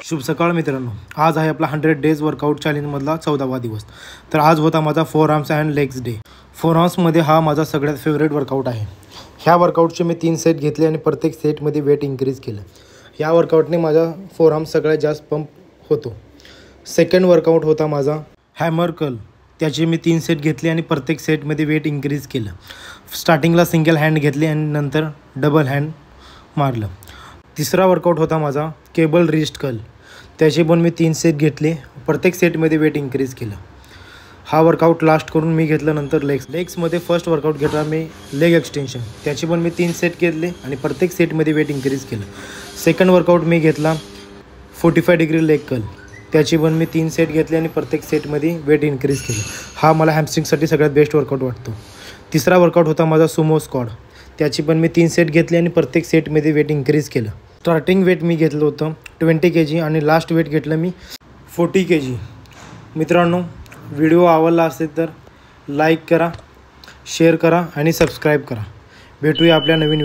शुभ सकाळ मित्रांनो, आज आहे आपला 100 डेज वर्कआउट चॅलेंजमधला 14वा दिवस। तर आज होता माझा forearms and legs day. फोर आर्म्समध्ये हा माझा सगळ्यात फेवरेट वर्कआउट आहे। ह्या वर्कआउटचे मी 3 सेट घेतले आणि प्रत्येक सेटमध्ये वेट इन्क्रीज केलं। या वर्कआउटने माझा फोर आर्म्स सगळ्यात जास्त पंप होतो। सेकंड वर्कआउट होता माझा हॅमर कर्ल। त्याचे मी 3 सेट घेतले आणि प्रत्येक सेटमध्ये वेट इन्क्रीज केलं। स्टार्टिंगला सिंगल हँड घेतली आणि नंतर डबल हँड मारलं। तिसरा वर्कआउट होता माझा केबल रिस्ट कर्ल। त्याचे पण मी 3 सेट घेतले, प्रत्येक सेटमध्ये वेट इन्क्रीज केलं। हा वर्कआउट लास्ट करून मी घेतलं नंतर लेग्समध्ये फर्स्ट वर्कआउट घेतला मी लेग एक्सटेन्शन। त्याचे पण मी 3 सेट घेतले आणि प्रत्येक सेटमध्ये वेट इन्क्रीज केलं। सेकंड वर्कआउट मी घेतला 45 डिग्री लेग कर्ल। त्याचे पण मी 3 सेट घेतले आणि प्रत्येक सेटमध्ये वेट इन्क्रीज केलं। हा मला हॅमस्ट्रिंगसाठी सगळ्यात बेस्ट वर्कआउट वाटतो। तिसरा वर्कआउट होता माझा सुमो स्क्वॉट। त्याची पण मी 3 सेट घेतले आणि प्रत्येक सेटमध्ये वेट इन्क्रीज केलं। स्टार्टिंग वेट मी घेतलं होतं 20 kg आणि लास्ट वेट घेतलं मी 40 kg। मित्रांनो, व्हिडिओ आवडला असेल तर लाईक करा, शेअर करा आणि सबस्क्राईब करा। भेटूया आपल्या नवीन